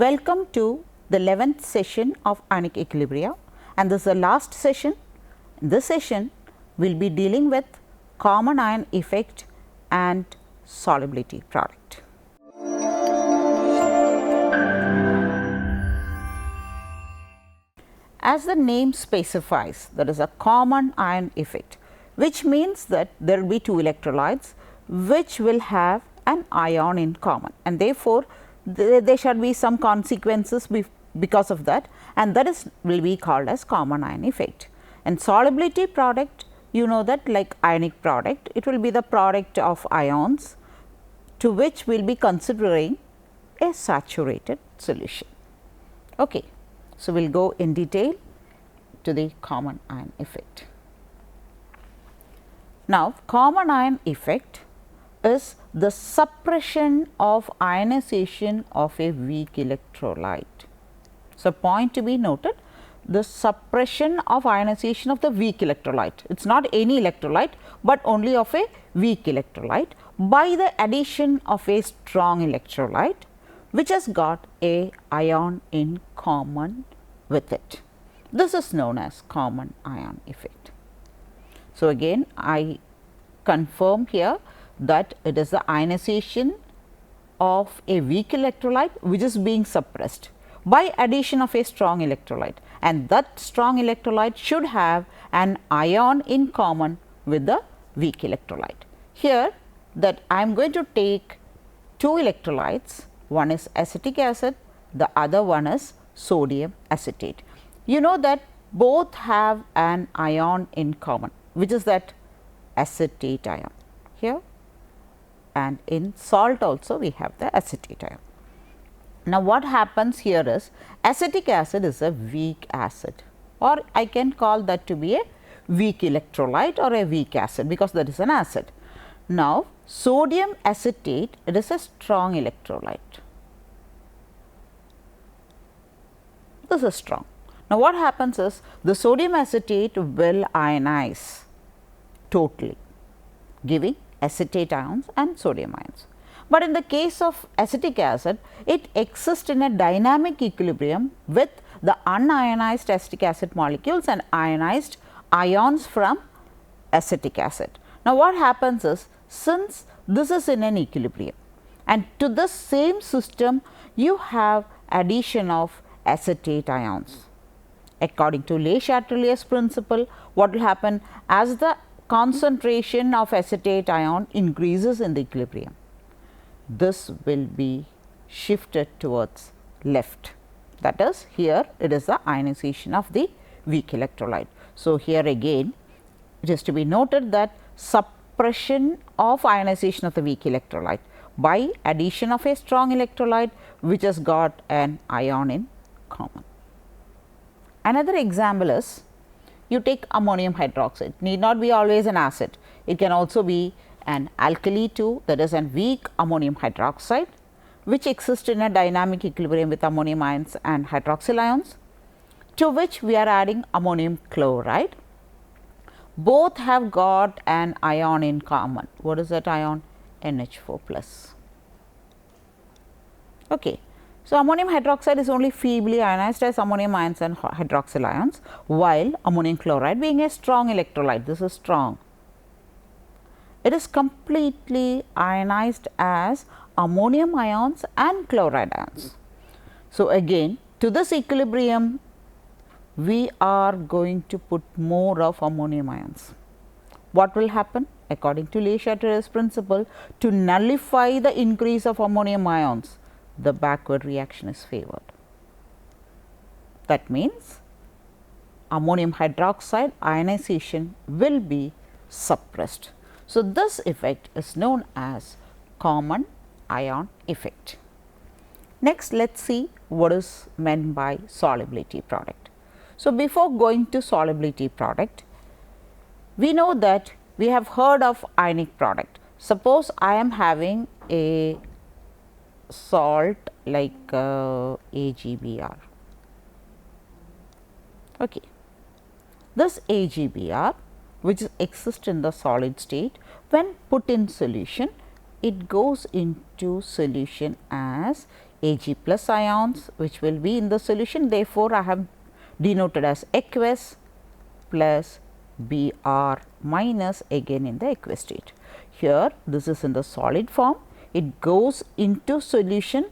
Welcome to the 11th session of ionic equilibria, and this is the last session. In this session, we will be dealing with common ion effect and solubility product. As the name specifies, there is a common ion effect, which means that there will be two electrolytes which will have an ion in common, and therefore, there should be some consequences because of that, and that will be called as common ion effect. And solubility product, you know that like ionic product, it will be the product of ions to which we will be considering a saturated solution. Okay. So, we will go in detail to the common ion effect. Now, common ion effect is the suppression of ionization of a weak electrolyte. So, point to be noted, the suppression of ionization of the weak electrolyte. It is not any electrolyte, but only of a weak electrolyte by the addition of a strong electrolyte which has got a ion in common with it. This is known as common ion effect. So, again I confirm here that it is the ionization of a weak electrolyte which is being suppressed by addition of a strong electrolyte, and that strong electrolyte should have an ion in common with the weak electrolyte. Here that I am going to take two electrolytes, one is acetic acid, the other one is sodium acetate. You know that both have an ion in common, which is that acetate ion here, and in salt also we have the acetate ion. Now, what happens here is acetic acid is a weak acid, or I can call that to be a weak electrolyte or a weak acid because that is an acid. Now, sodium acetate, it is a strong electrolyte. This is strong. Now, what happens is the sodium acetate will ionize totally, giving acetate ions and sodium ions. But in the case of acetic acid, it exists in a dynamic equilibrium with the unionized acetic acid molecules and ionized ions from acetic acid. Now, what happens is, since this is in an equilibrium and to this same system you have addition of acetate ions. According to Le Chatelier's principle, what will happen as the concentration of acetate ion increases in the equilibrium, this will be shifted towards left. That is, here it is the ionization of the weak electrolyte. So, here again it is to be noted that suppression of ionization of the weak electrolyte by addition of a strong electrolyte which has got an ion in common. Another example is, you take ammonium hydroxide, need not be always an acid, it can also be an alkali too, that is a weak ammonium hydroxide which exists in a dynamic equilibrium with ammonium ions and hydroxyl ions, to which we are adding ammonium chloride. Both have got an ion in common. What is that ion? NH4 plus. Okay. So, ammonium hydroxide is only feebly ionized as ammonium ions and hydroxyl ions, while ammonium chloride being a strong electrolyte, this is strong, it is completely ionized as ammonium ions and chloride ions. So, again to this equilibrium we are going to put more of ammonium ions. What will happen? According to Le Chatelier's principle, to nullify the increase of ammonium ions, the backward reaction is favored. That means, ammonium hydroxide ionization will be suppressed. So, this effect is known as common ion effect. Next, let us see what is meant by solubility product. So, before going to solubility product, we know that we have heard of ionic product. Suppose I am having a salt like AgBr. Okay. This AgBr which exists in the solid state, when put in solution, it goes into solution as Ag plus ions which will be in the solution. Therefore, I have denoted as aqueous plus Br minus again in the aqueous state. Here this is in the solid form, it goes into solution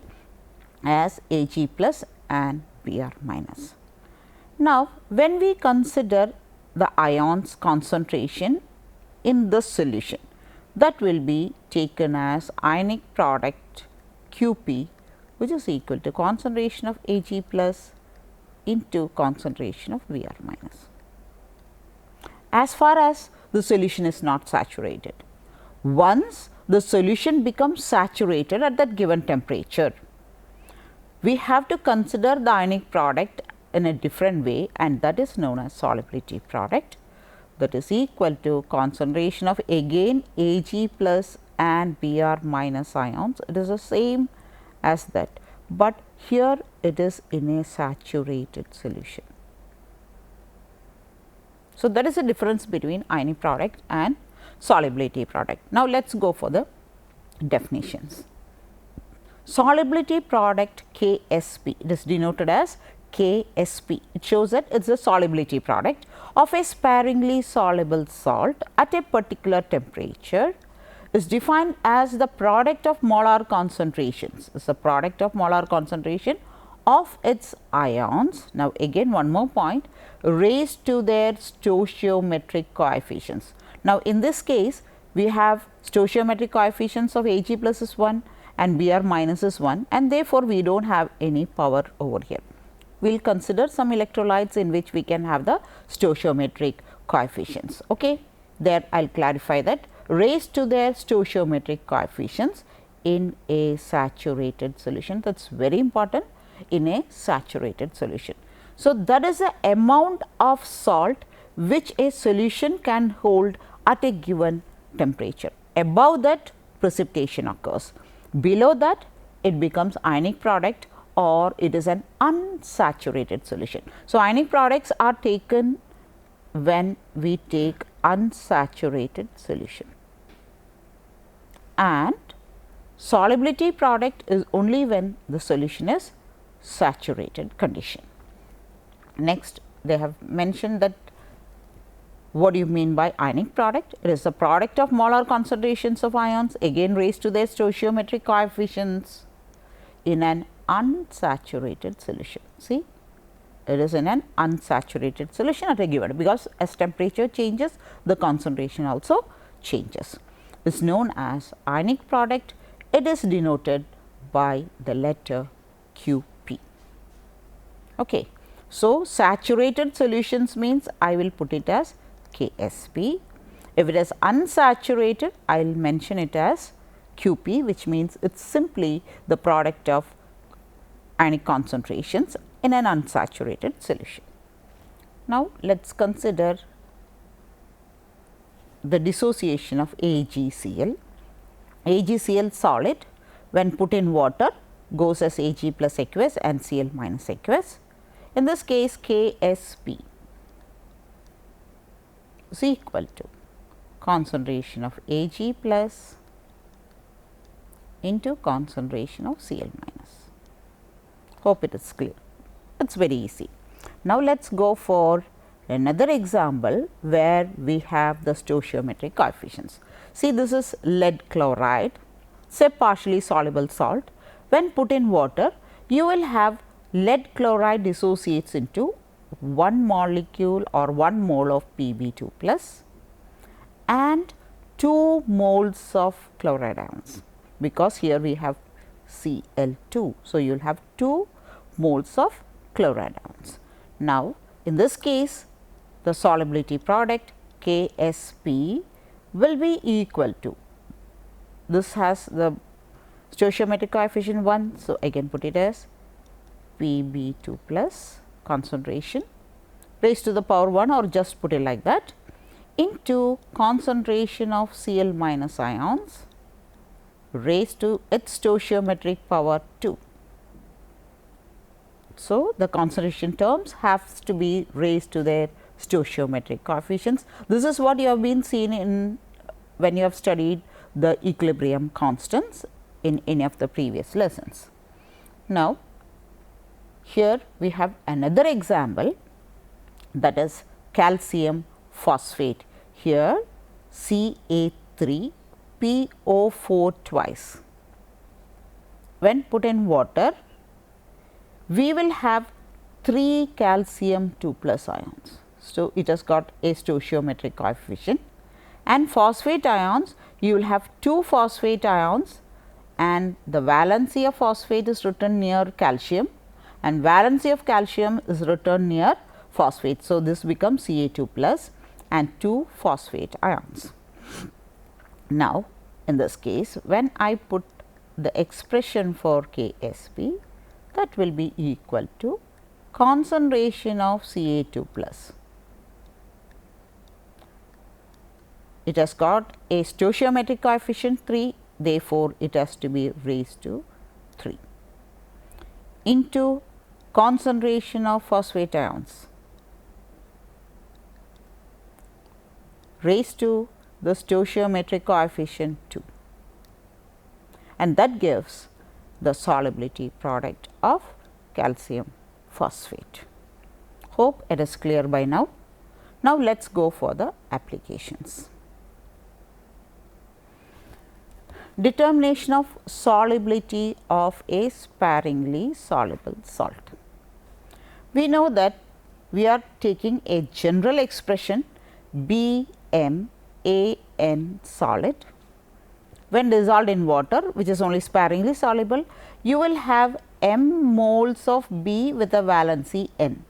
as Ag plus and Br minus. Now, when we consider the ions concentration in this solution, that will be taken as ionic product Qp, which is equal to concentration of Ag plus into concentration of Br minus. As far as the solution is not saturated, once the solution becomes saturated at that given temperature, we have to consider the ionic product in a different way, and that is known as solubility product, that is equal to concentration of again Ag plus and Br minus ions. It is the same as that, but here it is in a saturated solution. So, that is the difference between ionic product and solubility product. Now, let us go for the definitions. Solubility product Ksp, it is denoted as Ksp. It shows that it is a solubility product of a sparingly soluble salt at a particular temperature, is defined as the product of molar concentrations, is the product of molar concentration of its ions. Now, again one more point, raised to their stoichiometric coefficients. Now, in this case we have stoichiometric coefficients of Ag plus is 1 and Br minus is 1, and therefore, we do not have any power over here. We will consider some electrolytes in which we can have the stoichiometric coefficients. Okay. There I will clarify that, raised to their stoichiometric coefficients in a saturated solution. That is very important, in a saturated solution. So, that is the amount of salt which a solution can hold at a given temperature. Above that, precipitation occurs. Below that, it becomes ionic product or it is an unsaturated solution. So, ionic products are taken when we take unsaturated solution, and solubility product is only when the solution is saturated condition. Next, they have mentioned that what do you mean by ionic product? It is the product of molar concentrations of ions again raised to their stoichiometric coefficients in an unsaturated solution. See, it is in an unsaturated solution at a given, because as temperature changes, the concentration also changes. It is known as ionic product. It is denoted by the letter Qp. Okay. So, saturated solutions means I will put it as Ksp. If it is unsaturated, I will mention it as Qp, which means it is simply the product of ionic concentrations in an unsaturated solution. Now, let us consider the dissociation of AgCl. AgCl solid when put in water goes as Ag plus aqueous and Cl minus aqueous. In this case, Ksp is equal to concentration of Ag plus into concentration of Cl minus. Hope it is clear. It is very easy. Now, let us go for another example where we have the stoichiometric coefficients. See, this is lead chloride, say partially soluble salt. When put in water, you will have lead chloride dissociates into 1 molecule or 1 mole of Pb2 plus and 2 moles of chloride ions, because here we have Cl2. So, you will have 2 moles of chloride ions. Now, in this case, the solubility product Ksp will be equal to, this has the stoichiometric coefficient 1. So, I can put it as Pb2 plus concentration raised to the power 1 or just put it like that into concentration of Cl minus ions raised to its stoichiometric power 2. So, the concentration terms have to be raised to their stoichiometric coefficients. This is what you have been seen in when you have studied the equilibrium constants in any of the previous lessons. Now, here we have another example, that is calcium phosphate. Here Ca3PO4 twice. When put in water, we will have 3 calcium 2 plus ions. So, it has got a stoichiometric coefficient, and phosphate ions, you will have 2 phosphate ions, and the valency of phosphate is written near calcium and valency of calcium is written near phosphate. So, this becomes Ca2 plus and 2 phosphate ions. Now, in this case, when I put the expression for Ksp, that will be equal to concentration of Ca2 plus. It has got a stoichiometric coefficient 3, therefore, it has to be raised to 3 into concentration of phosphate ions raised to the stoichiometric coefficient 2, and that gives the solubility product of calcium phosphate. Hope it is clear by now. Now, let us go for the applications. Determination of solubility of a sparingly soluble salt. We know that we are taking a general expression BMAN solid. When dissolved in water, which is only sparingly soluble, you will have m moles of B with a valency n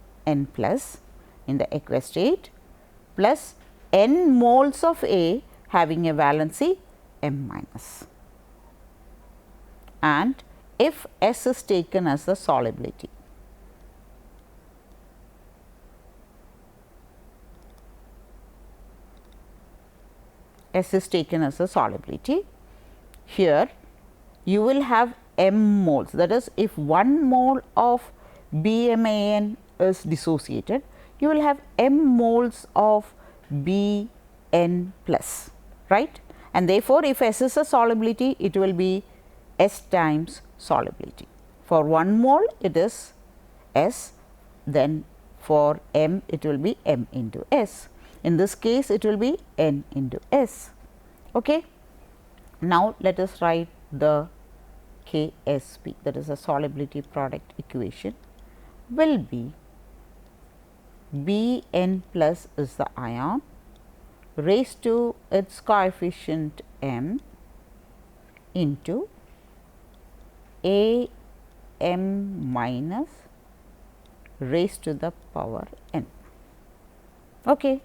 plus in the aqueous state, plus n moles of A having a valency m minus. And if S is taken as the solubility, S is taken as a solubility, here you will have m moles, that is, if 1 mole of BMAN is dissociated, you will have m moles of Bn plus, right, and therefore, if S is a solubility, it will be S times solubility. For 1 mole it is S, then for m it will be m into S. In this case it will be n into S. Okay. Now, let us write the Ksp, that is a solubility product equation, will be Bn plus is the ion raised to its coefficient m into Am minus raised to the power n. Okay.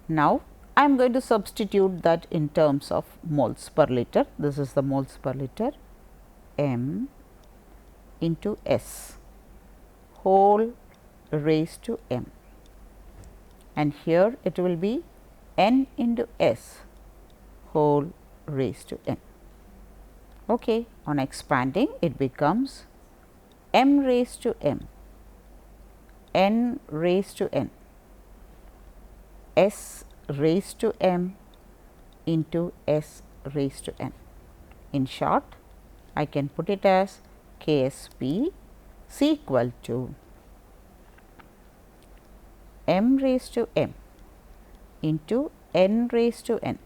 Now, I am going to substitute that in terms of moles per liter. This is the moles per liter, m into S whole raised to m, and here it will be n into S whole raised to n. Okay. On expanding, it becomes m raised to m, n raised to n, S raised to m into S raised to n. In short, I can put it as Ksp is equal to m raised to m into n raised to n,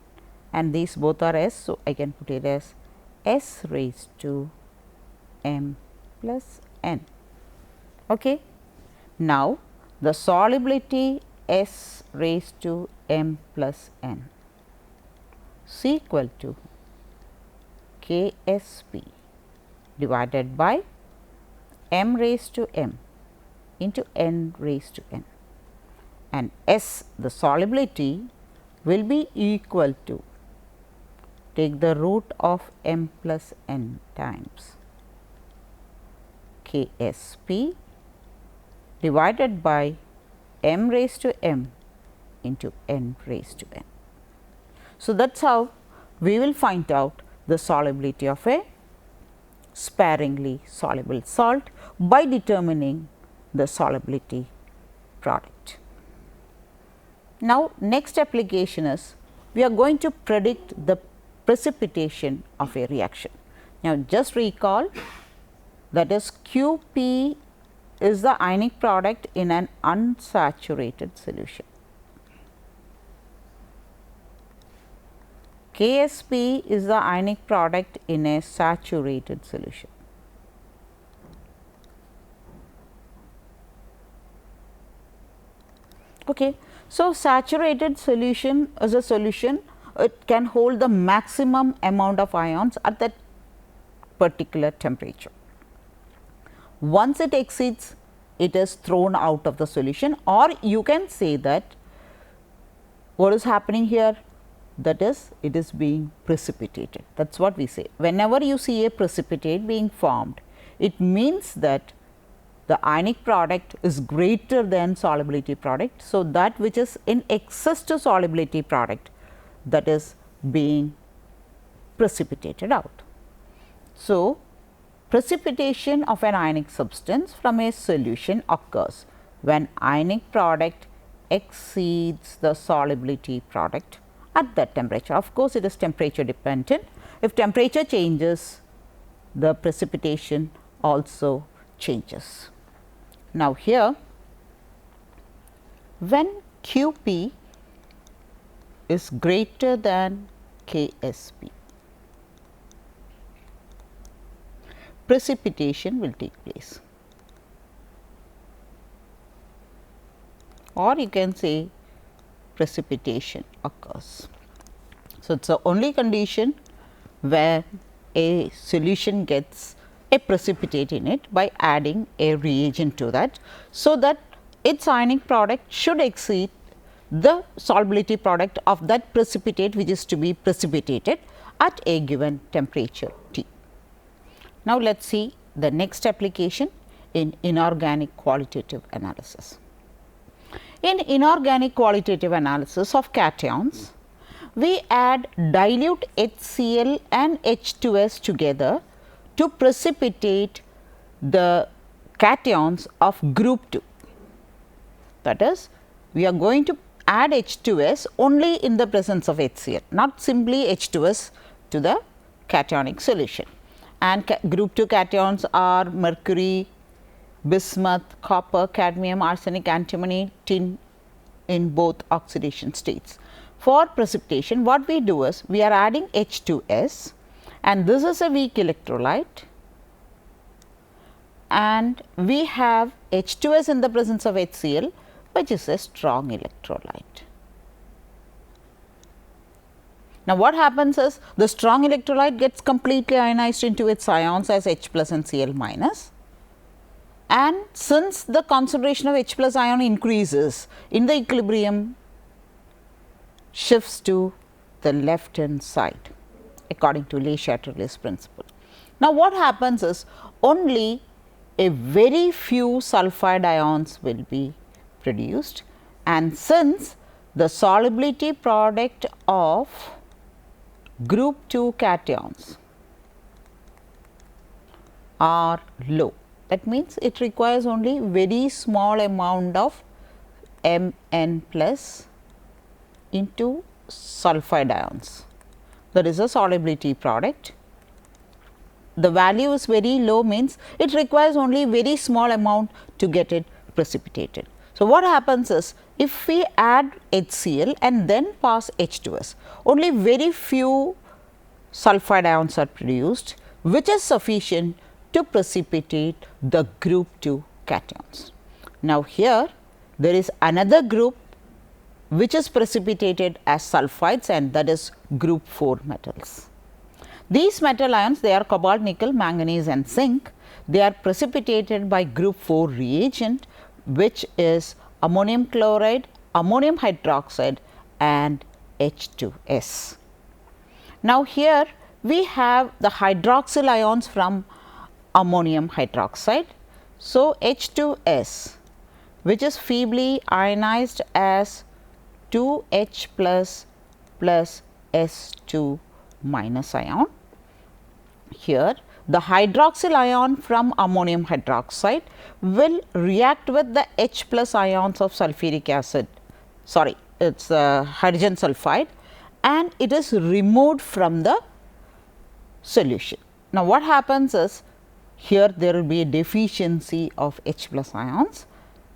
and these both are S. So, I can put it as S raised to m plus n. Okay. Now, the solubility S raised to m plus n is equal to Ksp divided by m raised to m into n raised to n, and S, the solubility, will be equal to, take the root of m plus n times Ksp divided by m raised to m into n raised to n. So, that is how we will find out the solubility of a sparingly soluble salt by determining the solubility product. Now, next application is we are going to predict the precipitation of a reaction. Now, just recall that is QP is the ionic product in an unsaturated solution. KSP is the ionic product in a saturated solution. Okay. So, saturated solution is a solution, it can hold the maximum amount of ions at that particular temperature. Once it exceeds, it is thrown out of the solution, or you can say that what is happening here, that is, it is being precipitated. That is what we say. Whenever you see a precipitate being formed, it means that the ionic product is greater than solubility product. So, that which is in excess to solubility product, that is being precipitated out. So, precipitation of an ionic substance from a solution occurs when ionic product exceeds the solubility product at that temperature. Of course, it is temperature dependent. If temperature changes, the precipitation also changes. Now, here when QP is greater than KSP, precipitation will take place, or you can say precipitation occurs. So, it is the only condition where a solution gets a precipitate in it by adding a reagent to that. So, that its ionic product should exceed the solubility product of that precipitate which is to be precipitated at a given temperature T. Now, let us see the next application in inorganic qualitative analysis. In inorganic qualitative analysis of cations, we add dilute HCl and H2S together to precipitate the cations of group 2. That is, we are going to add H2S only in the presence of HCl, not simply H2S to the cationic solution. And group 2 cations are mercury, bismuth, copper, cadmium, arsenic, antimony, tin in both oxidation states. For precipitation, what we do is we are adding H2S, and this is a weak electrolyte, and we have H2S in the presence of HCl, which is a strong electrolyte. Now, what happens is the strong electrolyte gets completely ionized into its ions as H plus and Cl minus, and since the concentration of H plus ion increases, in the equilibrium shifts to the left hand side according to Le Chatelier's principle. Now, what happens is only a very few sulfide ions will be produced, and since the solubility product of group 2 cations are low, that means it requires only very small amount of Mn plus into sulfide ions, that is a solubility product. The value is very low, means it requires only very small amount to get it precipitated. So, what happens is if we add HCl and then pass H2S, only very few sulfide ions are produced, which is sufficient to precipitate the group 2 cations. Now, here there is another group which is precipitated as sulfides, and that is group 4 metals. These metal ions, they are cobalt, nickel, manganese and zinc. They are precipitated by group 4 reagent, which is ammonium chloride, ammonium hydroxide and H2S. Now, here we have the hydroxyl ions from ammonium hydroxide. So, H2S, which is feebly ionized as 2H plus S2 minus ion. Here the hydroxyl ion from ammonium hydroxide will react with the H plus ions of sulfuric acid, sorry, it is hydrogen sulfide, and it is removed from the solution. Now, what happens is here there will be a deficiency of H plus ions.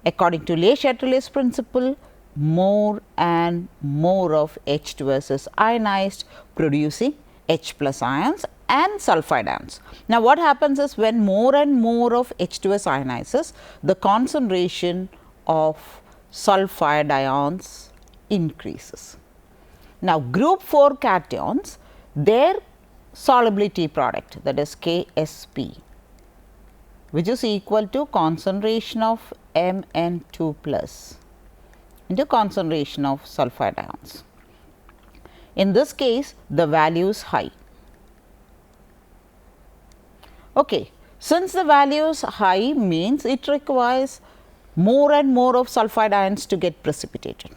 According to Le-Chatelier's principle, more and more of H2S is ionized, producing H plus ions and sulfide ions. Now, what happens is when more and more of H2S ionizes, the concentration of sulfide ions increases. Now, group 4 cations, their solubility product, that is KSP, which is equal to concentration of Mn2 plus into concentration of sulfide ions. In this case, the value is high. Okay. Since the value is high, means it requires more and more of sulfide ions to get precipitated.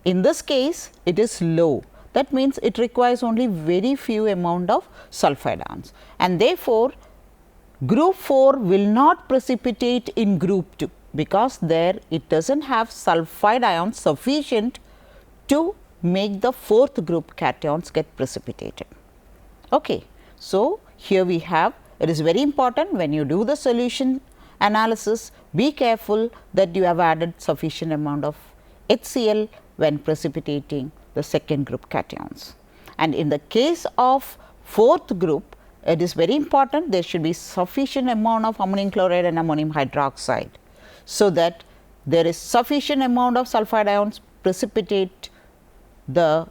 In this case, it is low. That means it requires only very few amount of sulfide ions, and therefore, group 4 will not precipitate in group 2, because there it does not have sulfide ions sufficient to make the 4th group cations get precipitated. Okay. So, here we have, it is very important when you do the solution analysis, be careful that you have added sufficient amount of HCl when precipitating the 2nd group cations. And in the case of 4th group, it is very important there should be sufficient amount of ammonium chloride and ammonium hydroxide, so that there is sufficient amount of sulfide ions precipitate the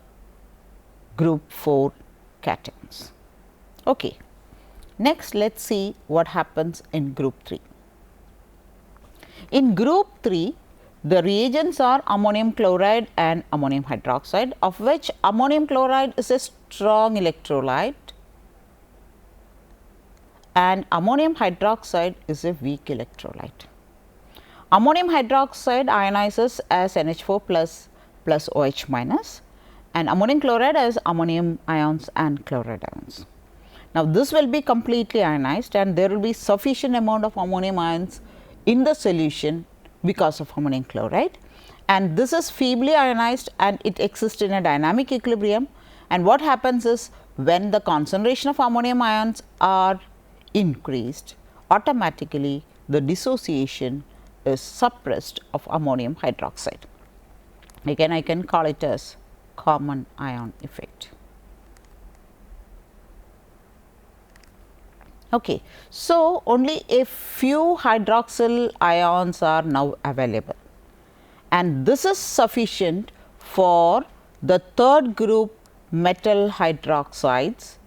group 4 cations. Okay. Next, let us see what happens in group 3. In group 3, the reagents are ammonium chloride and ammonium hydroxide, of which ammonium chloride is a strong electrolyte and ammonium hydroxide is a weak electrolyte. Ammonium hydroxide ionizes as NH4 plus OH minus, and ammonium chloride as ammonium ions and chloride ions. Now, this will be completely ionized and there will be sufficient amount of ammonium ions in the solution because of ammonium chloride, and this is feebly ionized and it exists in a dynamic equilibrium. And what happens is when the concentration of ammonium ions are increased, automatically the dissociation is suppressed of ammonium hydroxide. Again, I can call it as common ion effect. Okay. So, only a few hydroxyl ions are now available, and this is sufficient for the 3rd group metal hydroxides.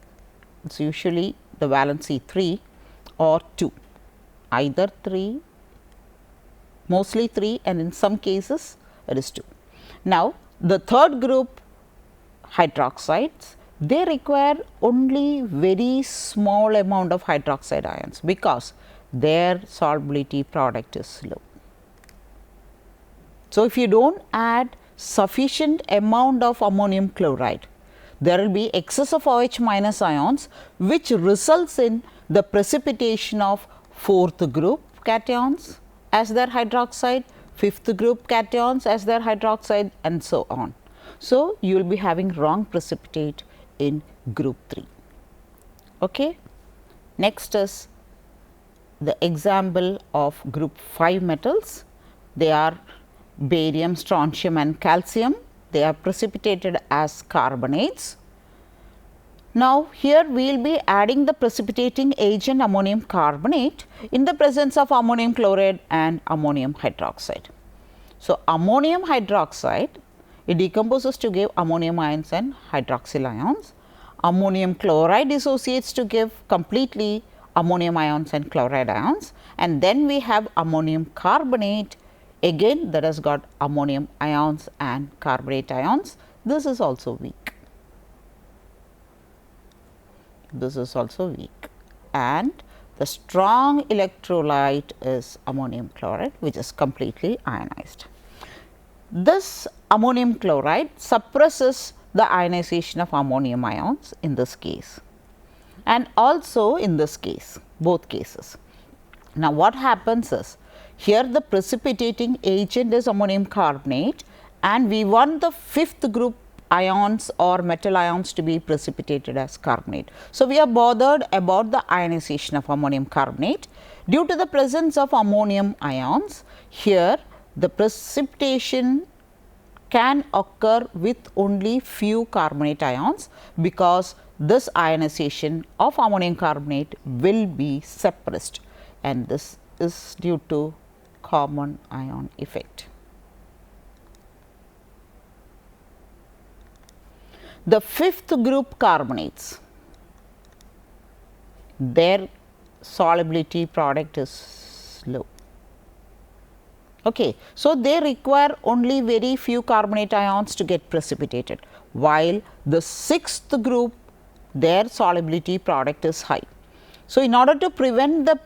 It is usually the valency 3 or 2, either 3, mostly 3, and in some cases it is 2. Now, the 3rd group hydroxides, they require only very small amount of hydroxide ions, because their solubility product is low. So, if you do not add sufficient amount of ammonium chloride, there will be excess of OH minus ions, which results in the precipitation of 4th group cations as their hydroxide, 5th group cations as their hydroxide, and so on. So, you will be having wrong precipitate in group 3. Okay. Next is the example of group 5 metals. They are barium, strontium and calcium. They are precipitated as carbonates. Now, here we will be adding the precipitating agent ammonium carbonate in the presence of ammonium chloride and ammonium hydroxide. So, ammonium hydroxide, it decomposes to give ammonium ions and hydroxyl ions. Ammonium chloride dissociates to give completely ammonium ions and chloride ions, and then we have ammonium carbonate, again that has got ammonium ions and carbonate ions. This is also weak. This is also weak, and the strong electrolyte is ammonium chloride, which is completely ionized. This ammonium chloride suppresses the ionization of ammonium ions in this case, and also in this case, both cases. Now, what happens is, here the precipitating agent is ammonium carbonate, and we want the 5th group ions or metal ions to be precipitated as carbonate. So, we are bothered about the ionization of ammonium carbonate. Due to the presence of ammonium ions, here the precipitation can occur with only few carbonate ions, because this ionization of ammonium carbonate will be suppressed, and this is due to common ion effect. The fifth group carbonates, their solubility product is low. Okay. So, they require only very few carbonate ions to get precipitated, while the sixth group, their solubility product is high. So, in order to prevent the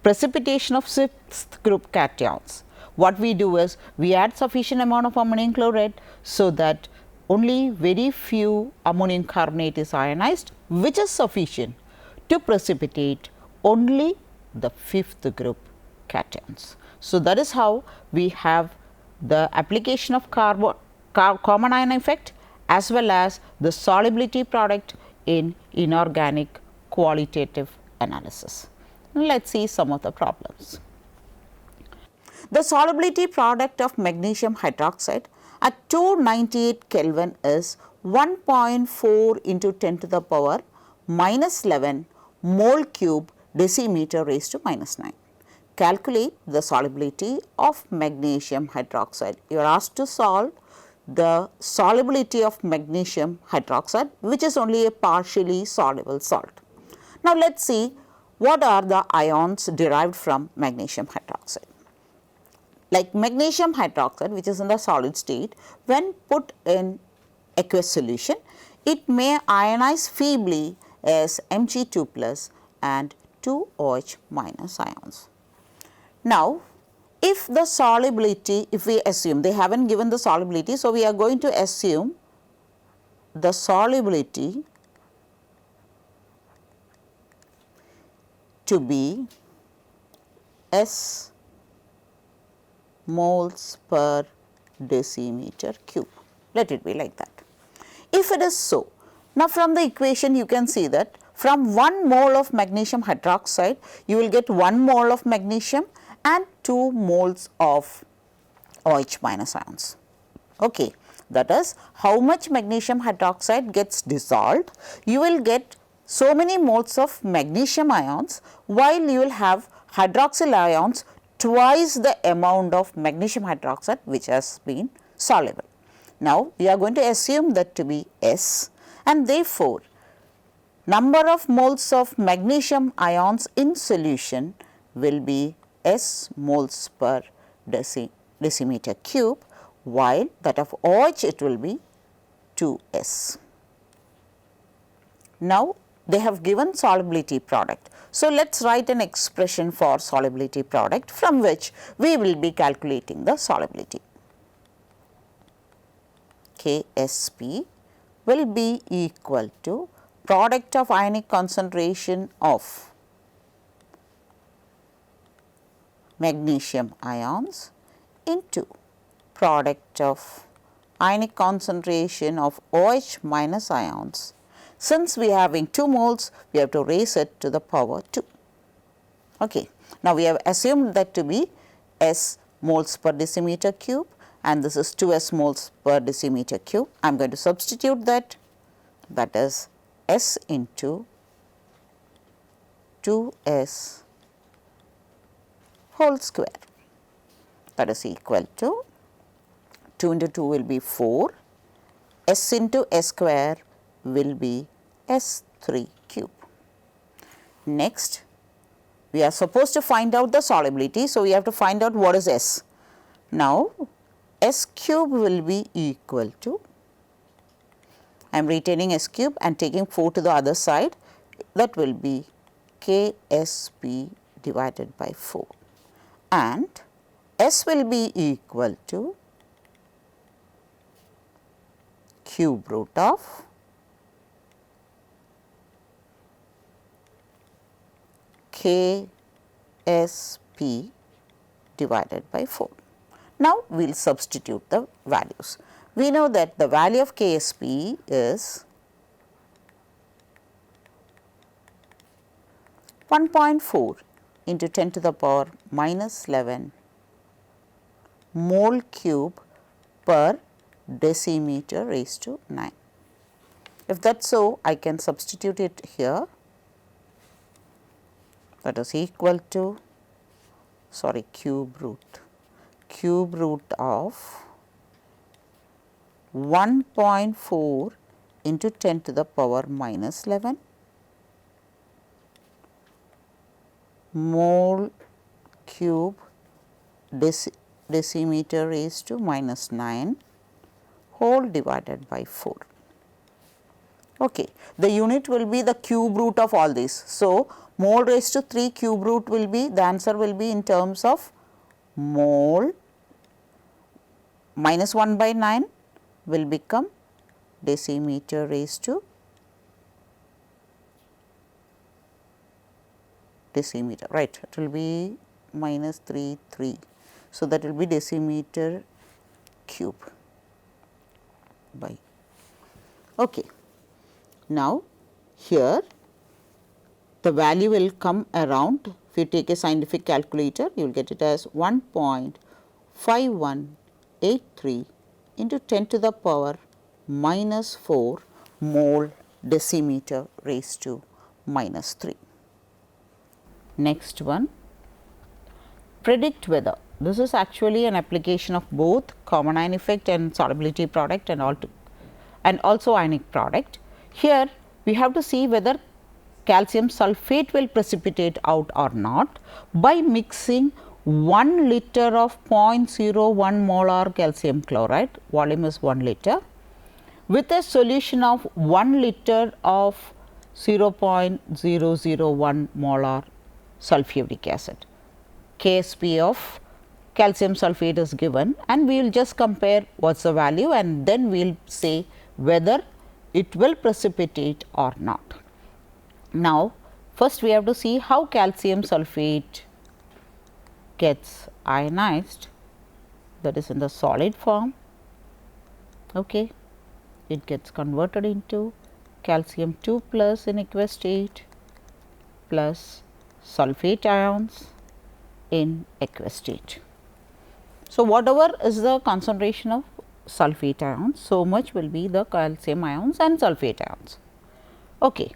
precipitation of sixth group cations, what we do is we add sufficient amount of ammonium chloride, so that only very few ammonium carbonate is ionized, which is sufficient to precipitate only the fifth group cations. So, that is how we have the application of common ion effect as well as the solubility product in inorganic qualitative analysis. Let us see some of the problems. The solubility product of magnesium hydroxide at 298 Kelvin is 1.4 into 10 to the power minus 11 mole cube decimeter raised to minus 9. Calculate the solubility of magnesium hydroxide. You are asked to solve the solubility of magnesium hydroxide, which is only a partially soluble salt. Now, let us see what are the ions derived from magnesium hydroxide. Like magnesium hydroxide, which is in the solid state, when put in aqueous solution, it may ionize feebly as Mg2 plus and 2OH minus ions. Now, if the solubility, if we assume, they have not given the solubility, so we are going to assume the solubility to be S moles per decimeter cube. Let it be like that. If it is so, now from the equation you can see that from 1 mole of magnesium hydroxide, you will get 1 mole of magnesium and 2 moles of OH minus ions. Okay. That is, how much magnesium hydroxide gets dissolved, you will get so many moles of magnesium ions, while you will have hydroxyl ions twice the amount of magnesium hydroxide which has been soluble. Now, we are going to assume that to be S, and therefore, number of moles of magnesium ions in solution will be S moles per decimeter cube, while that of OH it will be 2S. Now, they have given solubility product. So, let us write an expression for solubility product, from which we will be calculating the solubility. Ksp will be equal to product of ionic concentration of magnesium ions into product of ionic concentration of OH minus ions. Since we are having 2 moles, we have to raise it to the power 2. Okay. Now, we have assumed that to be S moles per decimeter cube, and this is 2S moles per decimeter cube. I am going to substitute that is S into 2S whole square, that is equal to 2 into 2 will be 4, S into S square will be S3 cube. Next, we are supposed to find out the solubility. So, we have to find out what is S. Now, S cube will be equal to, I am retaining S cube and taking 4 to the other side, that will be Ksp divided by 4, and S will be equal to cube root of Ksp divided by 4. Now, we will substitute the values. We know that the value of Ksp is 1.4 into 10 to the power minus 11 mole cube per decimeter raised to 9. If that is so, I can substitute it here, that is equal to cube root of 1.4 into 10 to the power minus 11 mole cube decimeter raised to minus 9 whole divided by 4. Okay. The unit will be the cube root of all these. So, mole raised to 3 cube root will be, the answer will be in terms of mole minus 1 by 9 will become decimeter raised to decimeter, right. It will be minus 3. So, that will be decimeter cube by. Okay. Now, here the value will come around, if you take a scientific calculator, you will get it as 1.5183 into 10 to the power minus 4 mole decimeter raised to minus 3. Next one, predict whether. This is actually an application of both common ion effect and solubility product and also ionic product. Here we have to see whether calcium sulphate will precipitate out or not by mixing 1 liter of 0.01 molar calcium chloride, volume is 1 liter, with a solution of 1 liter of 0.001 molar sulfuric acid. Ksp of calcium sulphate is given and we will just compare what is the value and then we will say whether it will precipitate or not. Now, first we have to see how calcium sulphate gets ionized, that is in the solid form. Okay. It gets converted into calcium 2 plus in aqueous state plus sulphate ions in aqueous state. So, whatever is the concentration of sulphate ions, so much will be the calcium ions and sulphate ions. Okay.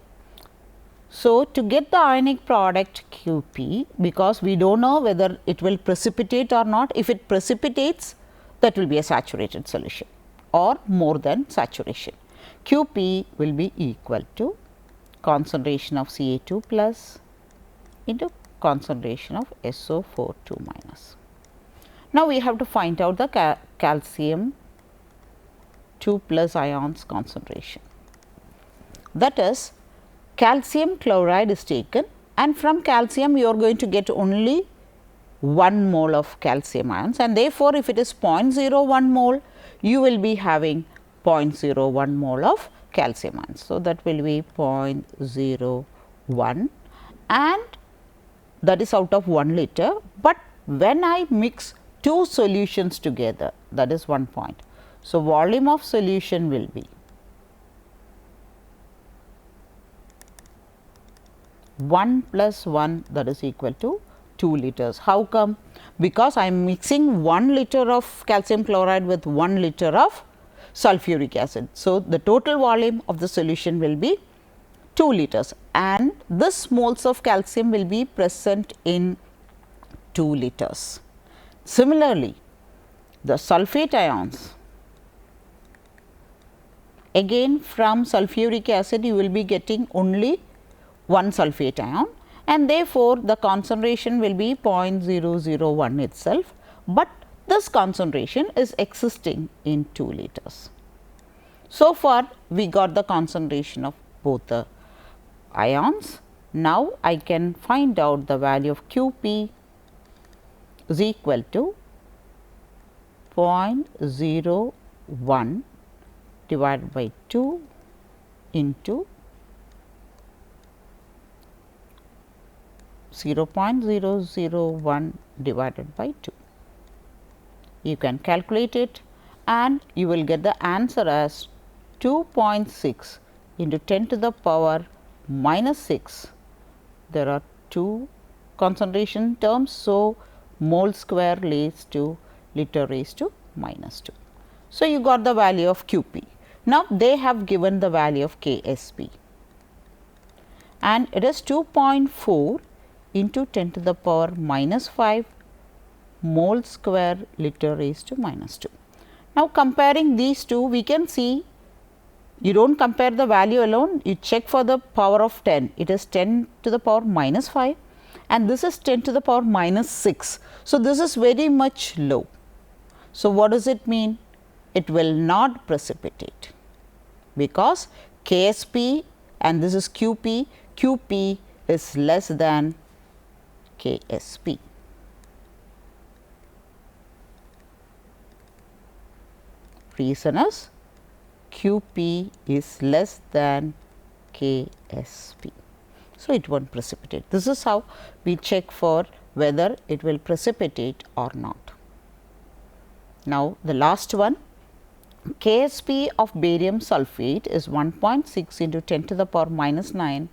So, to get the ionic product Qp, because we do not know whether it will precipitate or not, if it precipitates, that will be a saturated solution or more than saturation. Qp will be equal to concentration of Ca2 plus into concentration of SO42 minus. Now, we have to find out the calcium 2 plus ions concentration, that is calcium chloride is taken and from calcium you are going to get only 1 mole of calcium ions and therefore, if it is 0.01 mole you will be having 0.01 mole of calcium ions. So, that will be 0.01 and that is out of 1 liter, but when I mix 2 solutions together, that is 1 point. So, volume of solution will be 1 plus 1, that is equal to 2 liters. How come? Because I am mixing 1 liter of calcium chloride with 1 liter of sulfuric acid. So, the total volume of the solution will be 2 liters and this moles of calcium will be present in 2 liters. Similarly, the sulphate ions, again from sulfuric acid you will be getting only 1 sulphate ion and therefore, the concentration will be 0.001 itself, but this concentration is existing in 2 liters. So far, we got the concentration of both the ions. Now, I can find out the value of Qp is equal to 0.01 divided by 2 into 0.001 divided by 2. You can calculate it and you will get the answer as 2.6 into 10 to the power minus 6. There are 2 concentration terms. So, mole square raised to liter raised to minus 2. So, you got the value of Qp. Now, they have given the value of Ksp, and it is 2.4 into 10 to the power minus 5 mole square liter raised to minus 2. Now, comparing these two, we can see you do not compare the value alone, you check for the power of 10. It is 10 to the power minus 5 and this is 10 to the power minus 6. So, this is very much low. So, what does it mean? It will not precipitate, because Ksp and this is Qp, Qp is less than Ksp. Reason is Qp is less than Ksp. So, it will not precipitate. This is how we check for whether it will precipitate or not. Now, the last one, Ksp of barium sulphate is 1.6 into 10 to the power minus 9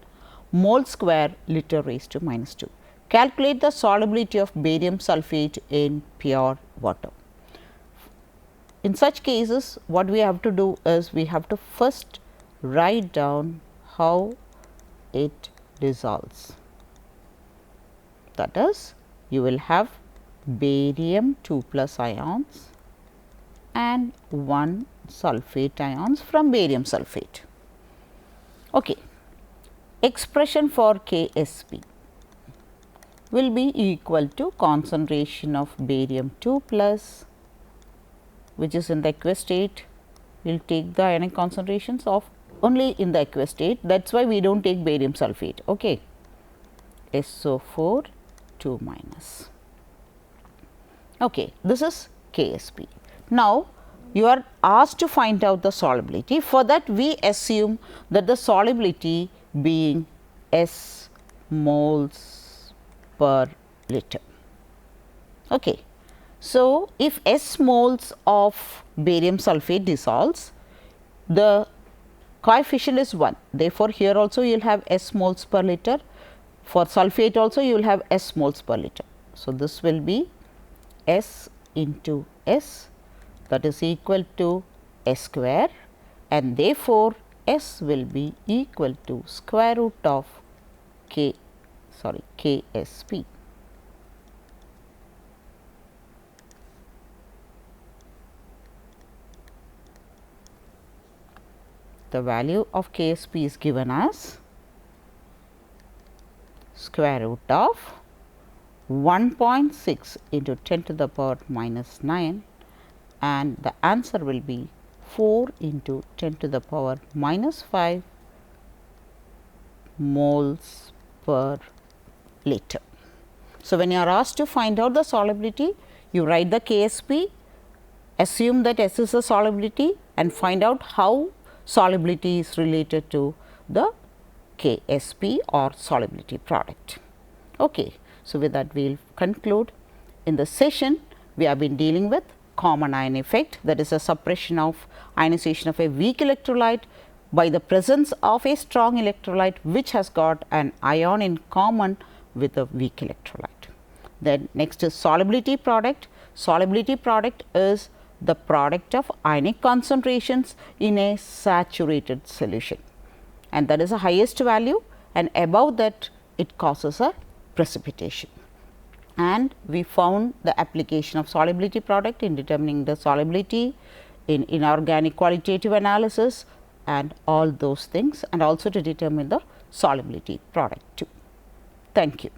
mole square liter raised to minus 2. Calculate the solubility of barium sulphate in pure water. In such cases, what we have to do is we have to first write down how it dissolves. That is, you will have barium 2 plus ions and 1 sulphate ions from barium sulphate. Okay. Expression for Ksp will be equal to concentration of barium 2 plus, which is in the aqueous state. We will take the ionic concentrations of only in the aqueous state, that is why we do not take barium sulphate. Okay. SO4 2 minus. Okay. This is Ksp. Now, you are asked to find out the solubility. For that, we assume that the solubility being S moles per liter. Okay. So, if S moles of barium sulphate dissolves, the coefficient is 1. Therefore, here also you will have S moles per liter. For sulphate also you will have S moles per liter. So, this will be S into S, that is equal to S square, and therefore, S will be equal to square root of Ksp. The value of Ksp is given as square root of 1.6 into 10 to the power minus 9, and the answer will be 4 into 10 to the power minus 5 moles per liter. So, when you are asked to find out the solubility, you write the Ksp, assume that S is the solubility and find out how solubility is related to the Ksp or solubility product. Okay. So, with that we will conclude. In the session, we have been dealing with common ion effect, that is a suppression of ionization of a weak electrolyte by the presence of a strong electrolyte which has got an ion in common with a weak electrolyte. Then next is solubility product. Solubility product is the product of ionic concentrations in a saturated solution, and that is the highest value, and above that it causes a precipitation. And we found the application of solubility product in determining the solubility in inorganic qualitative analysis and all those things, and also to determine the solubility product too. Thank you.